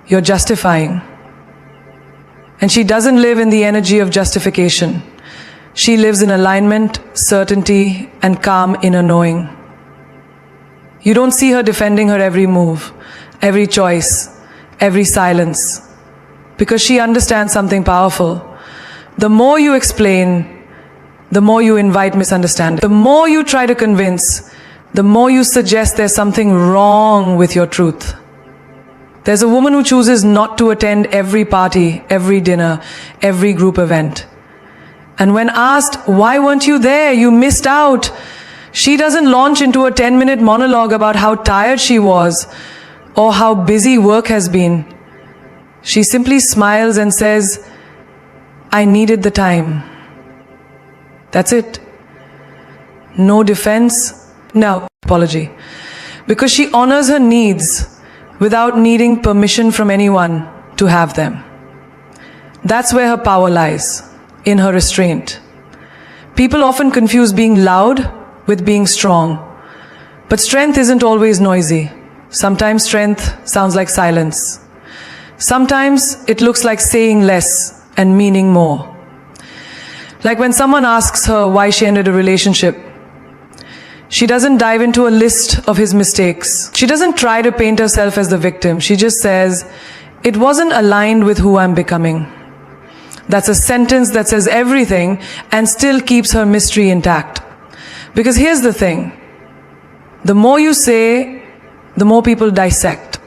you're justifying. And she doesn't live in the energy of justification. She lives in alignment, certainty, and calm inner knowing. You don't see her defending her every move, every choice, every silence, because she understands something powerful. The more you explain, the more you invite misunderstanding. The more you try to convince, the more you suggest there's something wrong with your truth. There's a woman who chooses not to attend every party, every dinner, every group event. And when asked, why weren't you there? You missed out. She doesn't launch into a 10-minute monologue about how tired she was or how busy work has been. She simply smiles and says, I needed the time. That's it. No defense, no apology. Because she honors her needs without needing permission from anyone to have them. That's where her power lies, in her restraint. People often confuse being loud with being strong. But strength isn't always noisy. Sometimes strength sounds like silence. Sometimes it looks like saying less and meaning more. Like when someone asks her why she ended a relationship, she doesn't dive into a list of his mistakes. She doesn't try to paint herself as the victim. She just says, it wasn't aligned with who I'm becoming. That's a sentence that says everything and still keeps her mystery intact. Because here's the thing. The more you say, the more people dissect.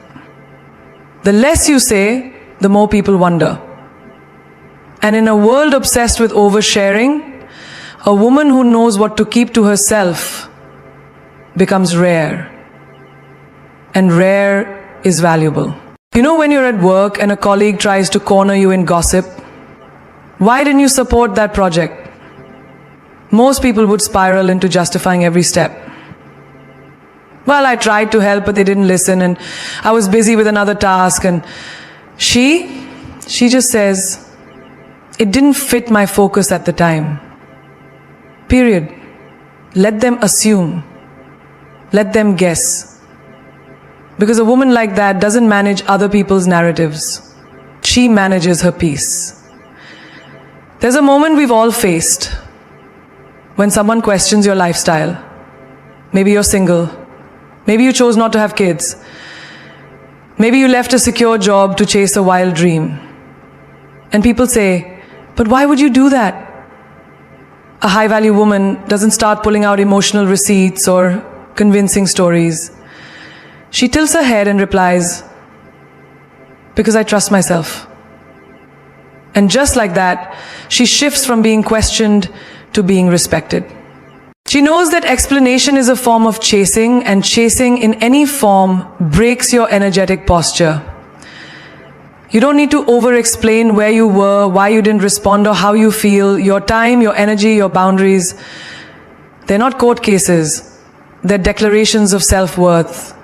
The less you say, the more people wonder. And in a world obsessed with oversharing, a woman who knows what to keep to herself becomes rare. And rare is valuable. You know when you're at work and a colleague tries to corner you in gossip? Why didn't you support that project? Most people would spiral into justifying every step. Well, I tried to help, but they didn't listen, and I was busy with another task, and she just says, it didn't fit my focus at the time. Period. Let them assume. Let them guess. Because a woman like that doesn't manage other people's narratives. She manages her peace. There's a moment we've all faced when someone questions your lifestyle. Maybe you're single. Maybe you chose not to have kids. Maybe you left a secure job to chase a wild dream. And people say, but why would you do that? A high-value woman doesn't start pulling out emotional receipts or convincing stories. She tilts her head and replies, because I trust myself. And just like that, she shifts from being questioned to being respected. She knows that explanation is a form of chasing, and chasing in any form breaks your energetic posture. You don't need to over-explain where you were, why you didn't respond, or how you feel. Your time, your energy, your boundaries, they're not court cases. They're declarations of self-worth.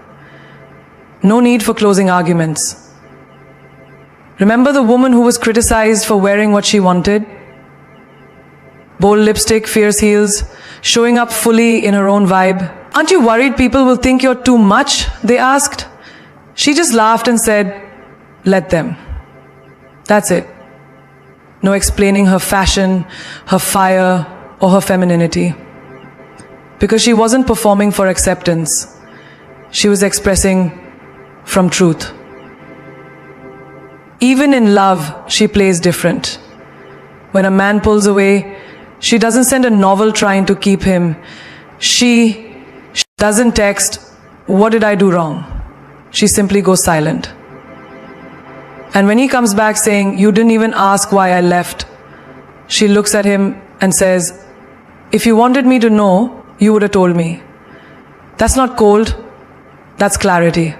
No need for closing arguments. Remember the woman who was criticized for wearing what she wanted? Bold lipstick, fierce heels, showing up fully in her own vibe. Aren't you worried people will think you're too much? They asked. She just laughed and said, let them. That's it. No explaining her fashion, her fire, or her femininity. Because she wasn't performing for acceptance. She was expressing from truth. Even in love, she plays different. When a man pulls away, she doesn't send a novel trying to keep him. She doesn't text, what did I do wrong? She simply goes silent. And when he comes back saying, you didn't even ask why I left, she looks at him and says, if you wanted me to know, you would have told me. That's not cold, that's clarity.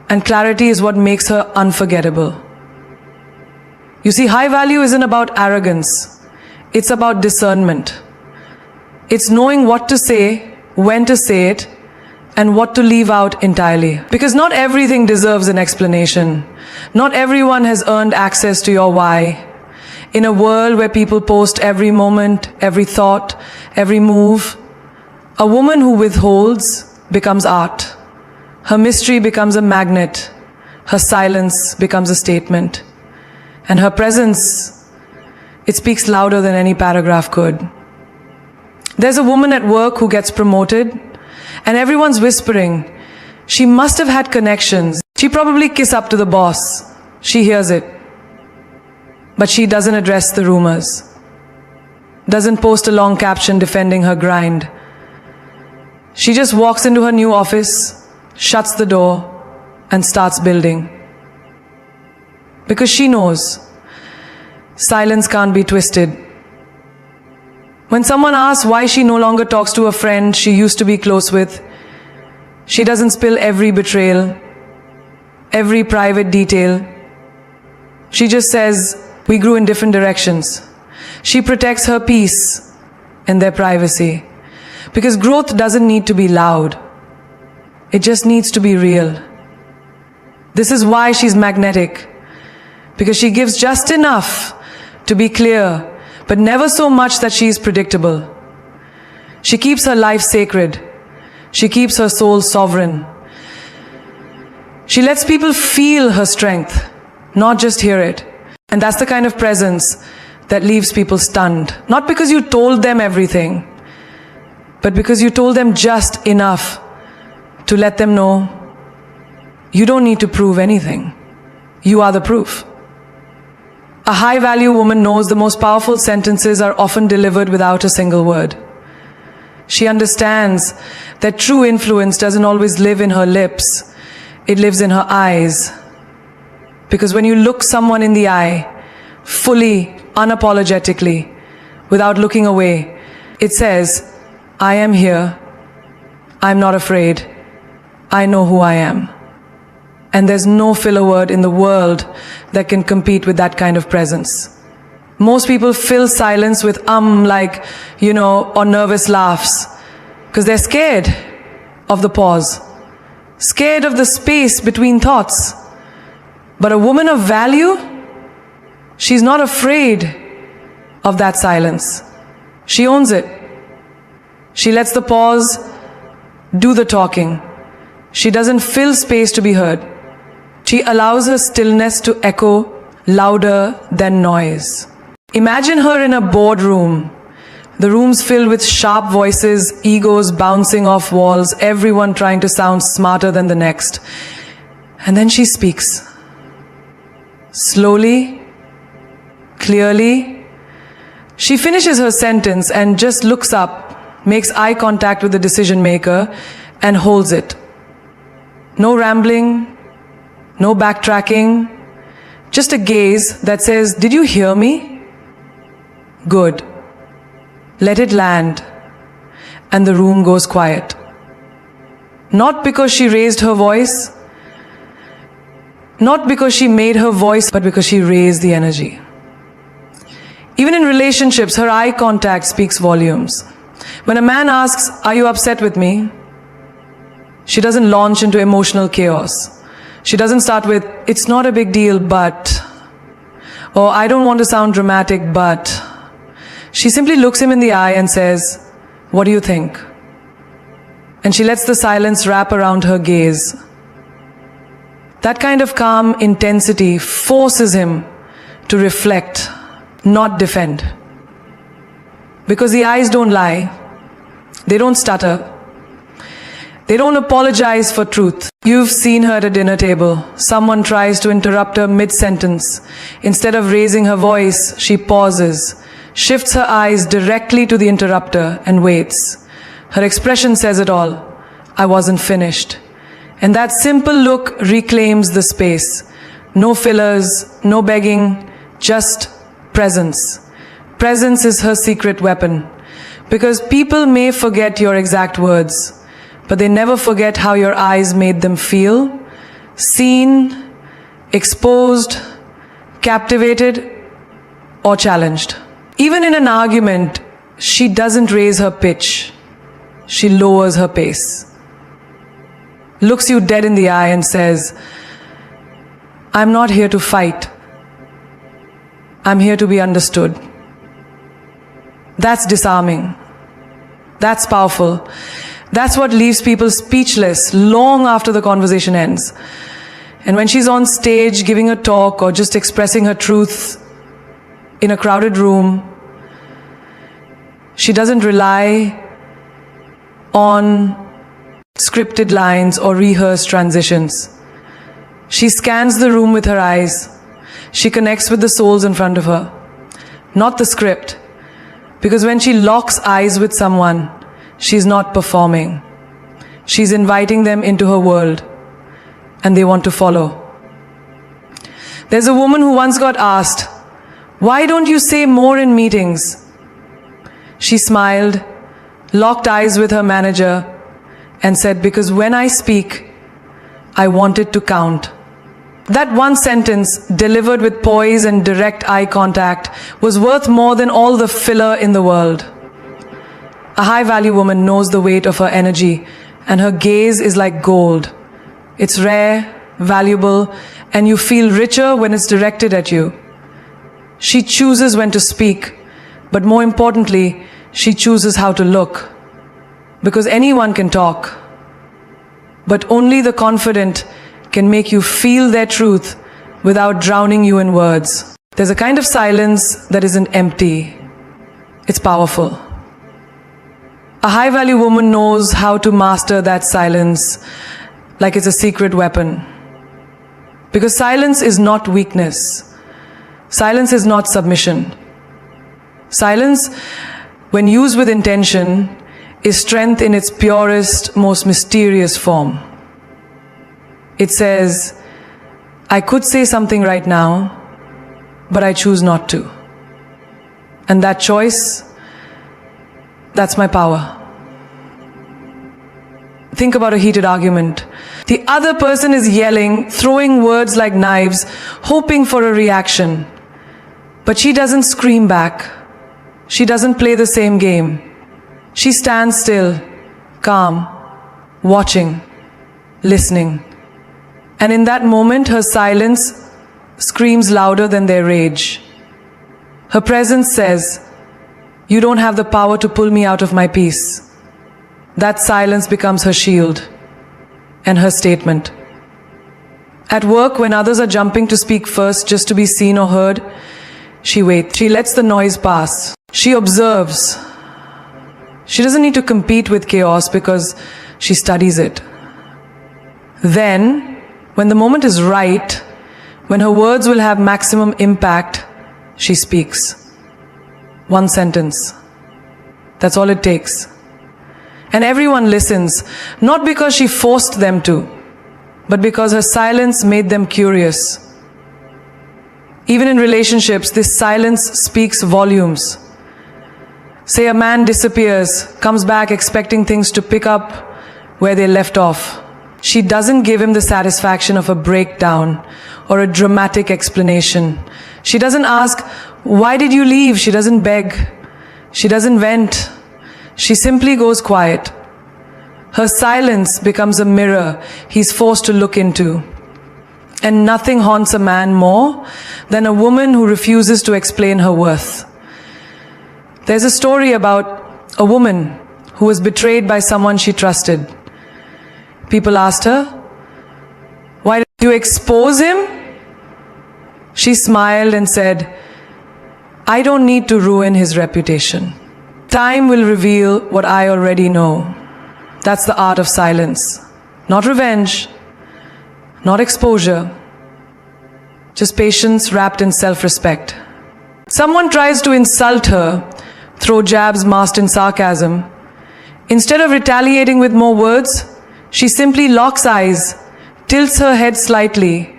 And clarity is what makes her unforgettable. You see, high value isn't about arrogance. It's about discernment. It's knowing what to say, when to say it, and what to leave out entirely. Because not everything deserves an explanation. Not everyone has earned access to your why. In a world where people post every moment, every thought, every move, a woman who withholds becomes art. Her mystery becomes a magnet. her silence becomes a statement. And her presence, it speaks louder than any paragraph could. There's a woman at work who gets promoted, and everyone's whispering, she must have had connections. She probably kiss up to the boss. She hears it. But she doesn't address the rumors. Doesn't post a long caption defending her grind. She just walks into her new office, shuts the door, and starts building. Because she knows silence can't be twisted. When someone asks why she no longer talks to a friend she used to be close with, she doesn't spill every betrayal, every private detail. She just says, we grew in different directions. She protects her peace and their privacy. Because growth doesn't need to be loud. It just needs to be real. This is why she's magnetic. Because she gives just enough to be clear, but never so much that she is predictable. She keeps her life sacred. She keeps her soul sovereign. She lets people feel her strength, not just hear it. And that's the kind of presence that leaves people stunned. Not because you told them everything, but because you told them just enough to let them know you don't need to prove anything. You are the proof. A high-value woman knows the most powerful sentences are often delivered without a single word. She understands that true influence doesn't always live in her lips. It lives in her eyes. Because when you look someone in the eye, fully, unapologetically, without looking away, it says, I am here. I'm not afraid. I know who I am. And there's no filler word in the world that can compete with that kind of presence. Most people fill silence with like, or nervous laughs. Because they're scared of the pause. Scared of the space between thoughts. But a woman of value, she's not afraid of that silence. She owns it. She lets the pause do the talking. She doesn't fill space to be heard. She allows her stillness to echo louder than noise. Imagine her in a boardroom. The room's filled with sharp voices, egos bouncing off walls, everyone trying to sound smarter than the next. And then she speaks. Slowly, clearly. She finishes her sentence and just looks up, makes eye contact with the decision maker, and holds it. No rambling, no backtracking, just a gaze that says, did you hear me? Good. Let it land. And the room goes quiet. Not because she raised her voice, not because she made her voice, but because she raised the energy. Even in relationships, her eye contact speaks volumes. When a man asks, are you upset with me? She doesn't launch into emotional chaos. She doesn't start with, it's not a big deal, but, or I don't want to sound dramatic, but. She simply looks him in the eye and says, what do you think? And she lets the silence wrap around her gaze. That kind of calm intensity forces him to reflect, not defend. Because the eyes don't lie. They don't stutter. They don't apologize for truth. You've seen her at a dinner table. Someone tries to interrupt her mid-sentence. Instead of raising her voice, she pauses, shifts her eyes directly to the interrupter and waits. Her expression says it all. I wasn't finished. And that simple look reclaims the space. No fillers, no begging, just presence. Presence is her secret weapon. Because people may forget your exact words, but they never forget how your eyes made them feel, seen, exposed, captivated, or challenged. Even in an argument, she doesn't raise her pitch. She lowers her pace. Looks you dead in the eye and says, I'm not here to fight. I'm here to be understood. That's disarming. That's powerful. That's what leaves people speechless long after the conversation ends. And when she's on stage giving a talk or just expressing her truth in a crowded room, she doesn't rely on scripted lines or rehearsed transitions. She scans the room with her eyes. She connects with the souls in front of her, not the script. Because when she locks eyes with someone, she's not performing. She's inviting them into her world, and they want to follow. There's a woman who once got asked, "Why don't you say more in meetings?" She smiled, locked eyes with her manager, and said, "Because when I speak, I want it to count." That one sentence, delivered with poise and direct eye contact, was worth more than all the filler in the world. A high-value woman knows the weight of her energy, and her gaze is like gold. It's rare, valuable, and you feel richer when it's directed at you. She chooses when to speak, but more importantly, she chooses how to look. Because anyone can talk, but only the confident can make you feel their truth without drowning you in words. There's a kind of silence that isn't empty. It's powerful. A high-value woman knows how to master that silence like it's a secret weapon. Because silence is not weakness. Silence is not submission. Silence, when used with intention, is strength in its purest, most mysterious form. It says, I could say something right now, but I choose not to. And that choice, that's my power. Think about a heated argument. The other person is yelling, throwing words like knives, hoping for a reaction. But she doesn't scream back. She doesn't play the same game. She stands still, calm, watching, listening. And in that moment, her silence screams louder than their rage. Her presence says, "You don't have the power to pull me out of my peace." That silence becomes her shield and her statement. At work, when others are jumping to speak first just to be seen or heard, she waits. She lets the noise pass. She observes. She doesn't need to compete with chaos because she studies it. Then, when the moment is right, when her words will have maximum impact, she speaks. One sentence. That's all it takes. And everyone listens, not because she forced them to, but because her silence made them curious. Even in relationships, this silence speaks volumes. Say a man disappears, comes back expecting things to pick up where they left off. She doesn't give him the satisfaction of a breakdown or a dramatic explanation. She doesn't ask, "Why did you leave?" She doesn't beg. She doesn't vent. She simply goes quiet. Her silence becomes a mirror he's forced to look into. And nothing haunts a man more than a woman who refuses to explain her worth. There's a story about a woman who was betrayed by someone she trusted. People asked her, "Why did you expose him?" She smiled and said, "I don't need to ruin his reputation. Time will reveal what I already know." That's the art of silence. Not revenge, not exposure, just patience wrapped in self-respect. Someone tries to insult her, throw jabs masked in sarcasm. Instead of retaliating with more words, she simply locks eyes, tilts her head slightly,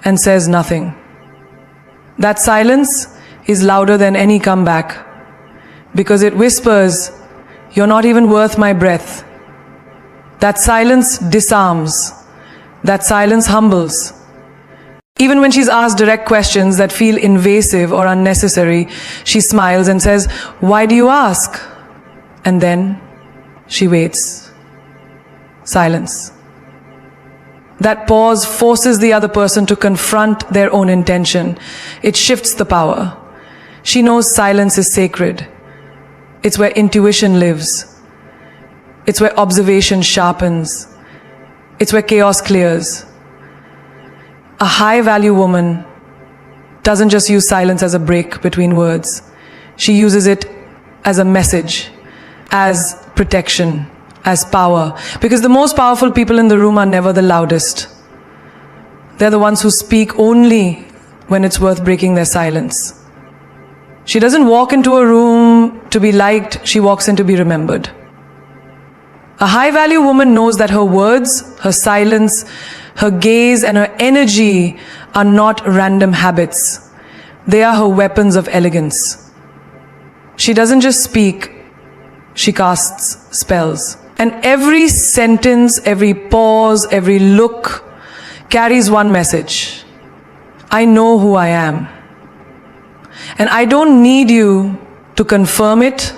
and says nothing. That silence is louder than any comeback, because it whispers, "You're not even worth my breath." That silence disarms. That silence humbles. Even when she's asked direct questions that feel invasive or unnecessary, she smiles and says, "Why do you ask?" And then she waits. Silence. That pause forces the other person to confront their own intention. It shifts the power. She knows silence is sacred. It's where intuition lives. It's where observation sharpens. It's where chaos clears. A high-value woman doesn't just use silence as a break between words. She uses it as a message, as protection, as power. Because the most powerful people in the room are never the loudest. They're the ones who speak only when it's worth breaking their silence. She doesn't walk into a room to be liked, she walks in to be remembered. A high-value woman knows that her words, her silence, her gaze and her energy are not random habits. They are her weapons of elegance. She doesn't just speak, she casts spells. And every sentence, every pause, every look carries one message. I know who I am. And I don't need you to confirm it.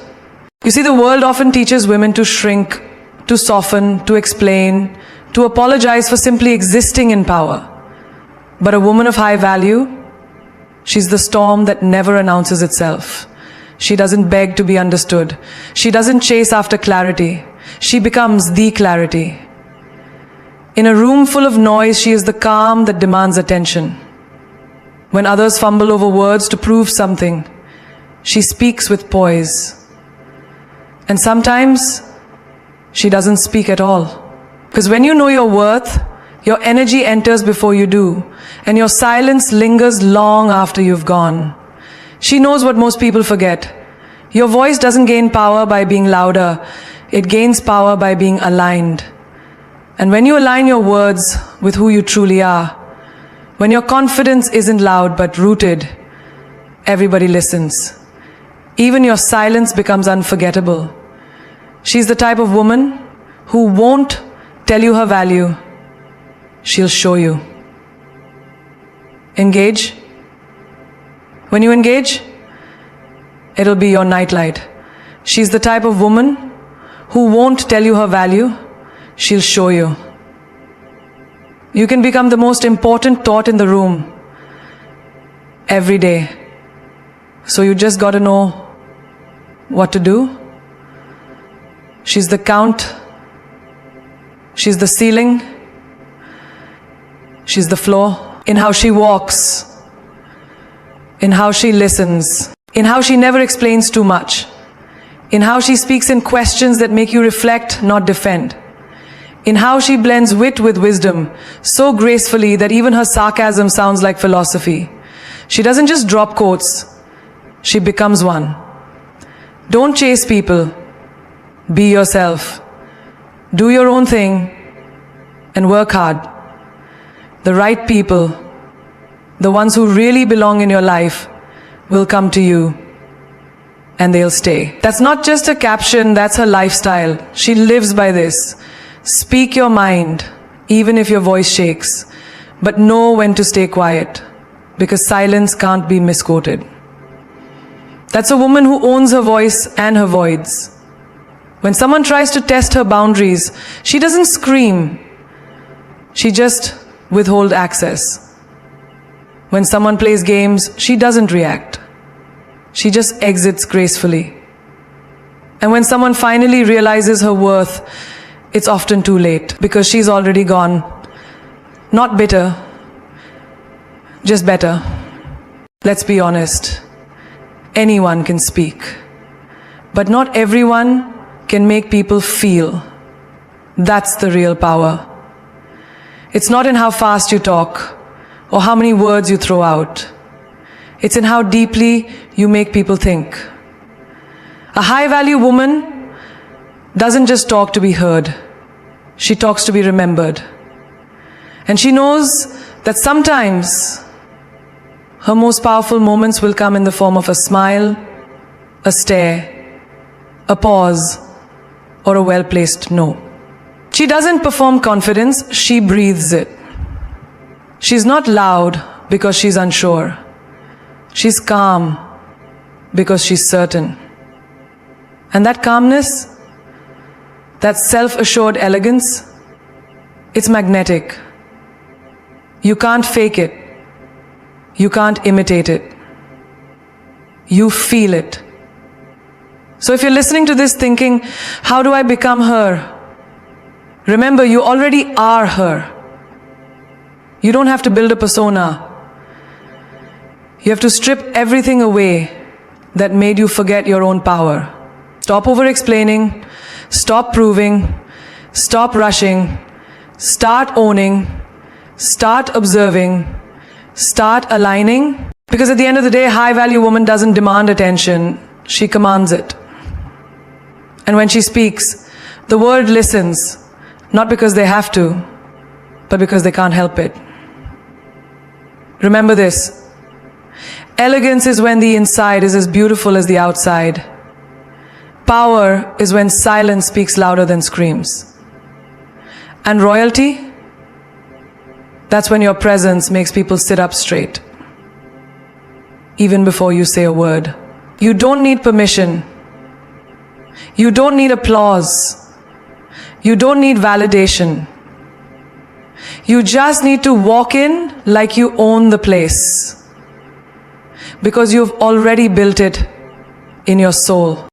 You see, the world often teaches women to shrink, to soften, to explain, to apologize for simply existing in power. But a woman of high value, she's the storm that never announces itself. She doesn't beg to be understood. She doesn't chase after clarity. She becomes the clarity. In a room full of noise, she is the calm that demands attention. When others fumble over words to prove something, she speaks with poise. And sometimes, she doesn't speak at all. Because when you know your worth, your energy enters before you do, and your silence lingers long after you've gone. She knows what most people forget. Your voice doesn't gain power by being louder. It gains power by being aligned. And when you align your words with who you truly are, when your confidence isn't loud but rooted, everybody listens. Even your silence becomes unforgettable. She's the type of woman who won't tell you her value. She'll show you. Engage. When you engage, it'll be your nightlight. She's the type of woman who won't tell you her value. She'll show you. You can become the most important thought in the room every day. So you just got to know what to do. She's the count. She's the ceiling. She's the floor. In how she walks. In how she listens. In how she never explains too much. In how she speaks in questions that make you reflect, not defend. In how she blends wit with wisdom so gracefully that even her sarcasm sounds like philosophy. She doesn't just drop quotes, she becomes one. Don't chase people. Be yourself. Do your own thing and work hard. The right people, the ones who really belong in your life, will come to you and they'll stay. That's not just a caption, that's her lifestyle. She lives by this. Speak your mind, even if your voice shakes, but know when to stay quiet, because silence can't be misquoted. That's a woman who owns her voice and her voids. When someone tries to test her boundaries, she doesn't scream. She just withholds access. When someone plays games, she doesn't react. She just exits gracefully. And when someone finally realizes her worth, it's often too late because she's already gone. Not bitter, just better. Let's be honest. Anyone can speak, but not everyone can make people feel. That's the real power. It's not in how fast you talk or how many words you throw out. It's in how deeply you make people think. A high-value woman doesn't just talk to be heard. She talks to be remembered. And she knows that sometimes her most powerful moments will come in the form of a smile, a stare, a pause, or a well-placed no. She doesn't perform confidence, she breathes it. She's not loud because she's unsure. She's calm because she's certain. And that calmness, that self-assured elegance, it's magnetic. You can't fake it. You can't imitate it. You feel it. So if you're listening to this thinking, how do I become her? Remember, you already are her. You don't have to build a persona. You have to strip everything away that made you forget your own power. Stop over-explaining, stop proving, stop rushing, start owning, start observing, start aligning. Because at the end of the day, high-value woman doesn't demand attention, she commands it. And when she speaks, the world listens, not because they have to, but because they can't help it. Remember this. Elegance is when the inside is as beautiful as the outside. Power is when silence speaks louder than screams. And royalty? That's when your presence makes people sit up straight, even before you say a word. You don't need permission. You don't need applause. You don't need validation. You just need to walk in like you own the place, because you've already built it in your soul.